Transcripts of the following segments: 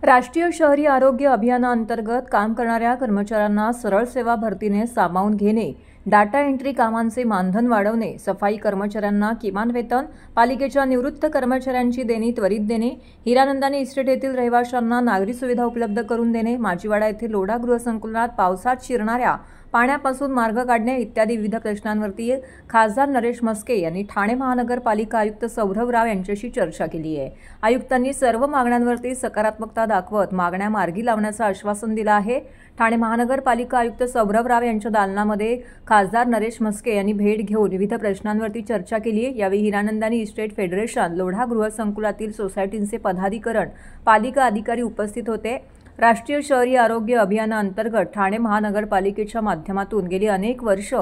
राष्ट्रीय शहरी आरोग्य अभियानाअंतर्गत काम करणाऱ्या कर्मचाऱ्यांना सरळ सेवा भरतीने सामावून घेणे, डाटा एंट्री कामांचे मानधन वाढवणे, सफाई कर्मचाऱ्यांना किमान वेतन, पालिकेच्या निवृत्त कर्मचाऱ्यांची देणी त्वरित देणे, हिरानंदानी इस्टेट येथील रहिवाशांना नागरी सुविधा उपलब्ध करून देणे, माजीवाडा येथील लोढा गृहसंकुलात पावसात शिरणाऱ्या पाण्यापासून मार्ग काढणे इत्यादी विविध प्रश्नांवरती खासदार नरेश म्हस्के यांनी ठाणे महानगरपालिका आयुक्त सौरभ राव यांच्याशी चर्चा केली आहे। आयुक्तांनी सर्व मागण्यांवरती सकारात्मकता दाखवत मागण्या मार्गी लावण्याचं आश्वासन दिलं आहे। ठाणे महानगरपालिका आयुक्त सौरभ राव यांच्या दालनामध्ये खासदार नरेश म्हस्के यांनी भेट घेऊन विविध प्रश्नांवरती चर्चा केली आहे। यावेळी हिरानंदानी इस्टेट फेडरेशन, लोढा गृहसंकुलातील सोसायटींचे पदाधिकारी, पालिका अधिकारी उपस्थित होते। राष्ट्रीय शहरी आरोग्य अभियानाअंतर्गत ठाणे महानगरपालिकेच्या माध्यमातून गेली अनेक वर्ष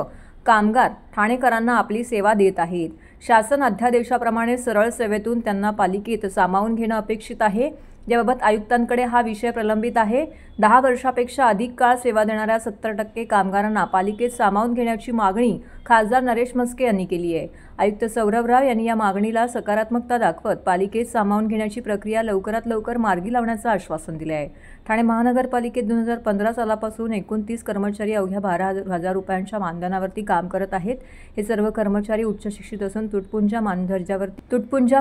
कामगार ठाणेकरांना आपली सेवा देत आहेत। शासन अध्यादेशाप्रमाणे सरळ सेवेतून त्यांना पालिकेत सामावून घेणं अपेक्षित आहे। याबाबत आयुक्तांकडे हा विषय प्रलंबित आहे। 10 वर्षापेक्षा अधिक काळ सेवा देणाऱ्या 70% कामगारांना पालिकेत सामावून घेण्याची मागणी खासदार नरेश म्हस्के यांनी केली आहे। आयुक्त सौरभ राव यांनी या मागणीला सकारात्मकता दाखवत पालिकेत सामावून घेण्याची प्रक्रिया लवकरात लवकर मार्गी लावण्याचं आश्वासन दिले आहे। ठाणे महानगरपालिकेत 2015 सालापासून 29 कर्मचारी अवघ्या 12,000 रुपयांच्या मानधनावरती काम करत आहेत। हे सर्व कर्मचारी उच्च शिक्षित असून तुटपुंजा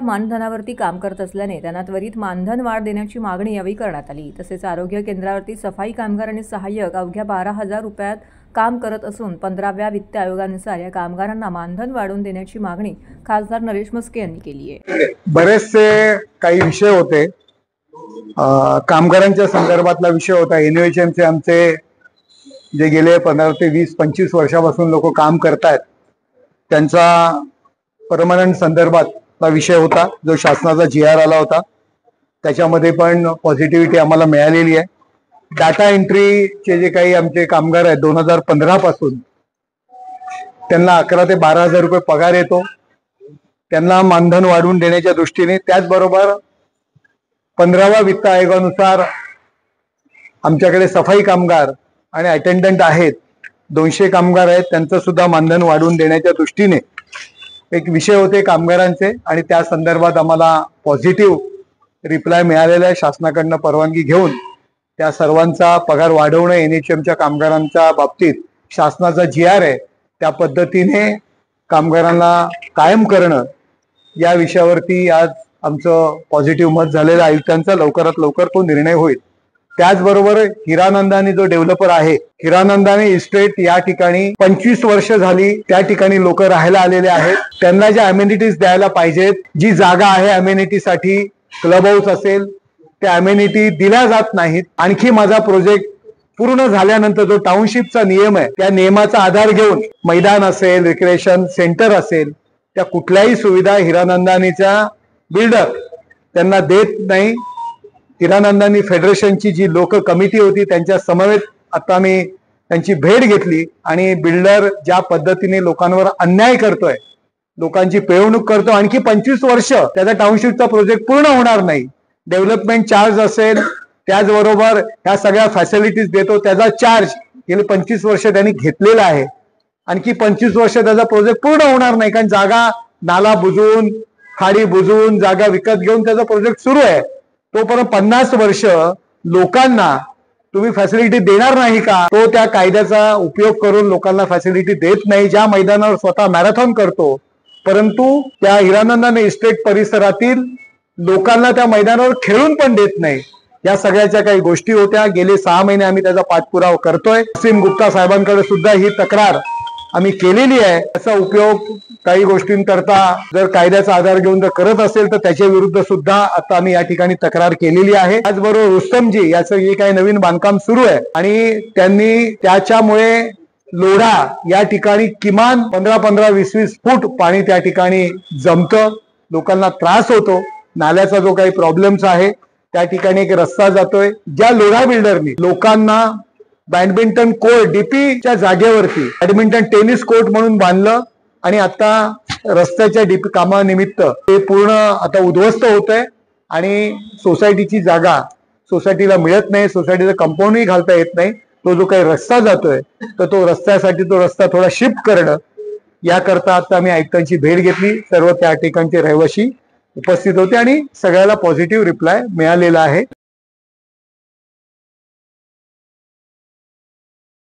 मानधनावरती काम करत असल्याने त्यांना त्वरित मानधन वाढ देण्याची मागणी यावेळी करण्यात आली। तसेच आरोग्य केंद्रावरती सफाई कामगार आणि सहाय्यक अवघ्या 12,000 रुपयात काम करत असून 15व्या वित्त आयोगानुसार या कामगारांना मानधन वाढवून देण्याची मागणी खासदार नरेश म्हस्के यांनी केली आहे। बरेचसे काही विषय होते, कामगारांच्या संदर्भातला विषय होता। एनएचएमचे आमचे जे गेले 15 ते 20-25 वर्षापासून लोक काम करतायत त्यांचा परमनंट संदर्भातला विषय होता, जो शासनाचा GR आला होता। त्याच्यामध्ये पण पॉझिटिव्हिटी आम्हाला मिळालेली आहे। डाटा एंट्रीचे जे काही आमचे कामगार आहेत 2015 पासून त्यांना 11 ते 12,000 रुपये पगार येतो। त्यांना मानधन वाढवून देण्याच्या दृष्टीने, त्याचबरोबर 15व्या वित्त आयोगानुसार आमच्याकडे सफाई कामगार आणि अटेंडंट आहेत, 200 कामगार आहेत, त्यांचं सुद्धा मानधन वाढवून देण्याच्या दृष्टीने एक विषय होते कामगारांचे, आणि त्या संदर्भात आम्हाला पॉझिटिव्ह रिप्लाय मिळालेला आहे। शासनाकडनं परवानगी घेऊन त्या सर्वांचा पगार वाढवणं, एनएचएमच्या कामगारांच्या बाबतीत शासनाचा GR आहे त्या पद्धतीने कामगारांना कायम करणं, या विषयावरती आज आमचं पॉझिटिव्ह मत झालेलं आहे। आयुक्तांचा लवकरात लवकर तो निर्णय होईल। त्याचबरोबर हिरानंदानी जो डेव्हलपर आहे, हिरानंदानी इस्टेट, या ठिकाणी 25 वर्ष झाली त्या ठिकाणी लोक राहायला आलेले आहेत। त्यांना ज्या अमेनिटीज द्यायला पाहिजेत, जी जागा आहे अमेनिटीसाठी, क्लब हाऊस असेल, त्या अमेनिटी दिल्या जात नाहीत। आणखी माझा प्रोजेक्ट पूर्ण झाल्यानंतर जो टाउनशिपचा नियम आहे त्या नियमाचा आधार घेऊन मैदान असेल, रिक्रिएशन सेंटर असेल, त्या कुठल्याही सुविधा हिरानंदानीचा बिल्डर त्यांना देत नाही। हिरानंदानी फेडरेशनची जी लोक कमिटी होती त्यांच्या समवेत आता मी त्यांची भेट घेतली, आणि बिल्डर ज्या पद्धतीने लोकांवर अन्याय करतोय, लोकांची पिळवणूक करतो, आणखी 25 वर्ष त्याचा टाउनशिपचा प्रोजेक्ट पूर्ण होणार नाही। डेव्हलपमेंट चार्ज असेल, त्याचबरोबर ह्या सगळ्या फॅसिलिटीज देतो त्याचा चार्ज गेले 25 वर्ष त्यांनी घेतलेला आहे। आणखी 25 वर्ष त्याचा प्रोजेक्ट पूर्ण होणार नाही, कारण जागा नाला बुजवून, खाडी बुजवून जागा विकत घेऊन त्याचा प्रोजेक्ट सुरू आहे। तोपर्यंत 50 वर्ष लोकांना तुम्ही फॅसिलिटी देणार नाही का? तो त्या कायद्याचा उपयोग करून लोकांना फॅसिलिटी देत नाही। ज्या मैदानावर स्वतः मॅरेथॉन करतो, परंतु त्या हिरानंदानी इस्टेट परिसरातील लोकांना त्या मैदानावर खेळून पण देत नाही। या सगळ्याच्या काही गोष्टी होत्या। गेले 6 महिने आम्ही त्याचा पाठपुरावा करतोय। असीम गुप्ता साहेबांकडे सुद्धा ही तक्रार आम्ही केलेली आहे। त्याचा उपयोग काही गोष्टींकरता जर कायद्याचा आधार घेऊन जर करत असेल तर त्याच्या विरुद्ध सुद्धा आता आम्ही या ठिकाणी तक्रार केलेली आहे। त्याचबरोबर रुस्तमजी याचं जे काही नवीन बांधकाम सुरू आहे, आणि त्यांनी त्याच्यामुळे लोढा या ठिकाणी किमान 15-20 फूट पाणी त्या ठिकाणी जमतं, लोकांना त्रास होतो। नाल्याचा जो काही प्रॉब्लेम्स आहे, त्या ठिकाणी एक रस्ता जातोय। ज्या लोढा बिल्डरनी लोकांना बॅडमिंटन कोर्ट डीपीच्या जागेवरती बॅडमिंटन टेनिस कोर्ट म्हणून बांधलं, आणि आता रस्त्याच्या डीपी कामानिमित्त ते पूर्ण आता उद्ध्वस्त होत आहे, आणि सोसायटीची जागा सोसायटीला मिळत नाही, सोसायटीचं कंपाऊंडही घालता येत नाही। तो जो काही रस्ता जातोय तर तो रस्ता थोडा शिफ्ट करणं, याकरता आता आम्ही आयुक्तांची भेट घेतली। सर्व त्या ठिकाणचे रहिवासी उपस्थित होते आणि सगळ्याला पॉझिटिव्ह रिप्लाय मिळालेला आहे।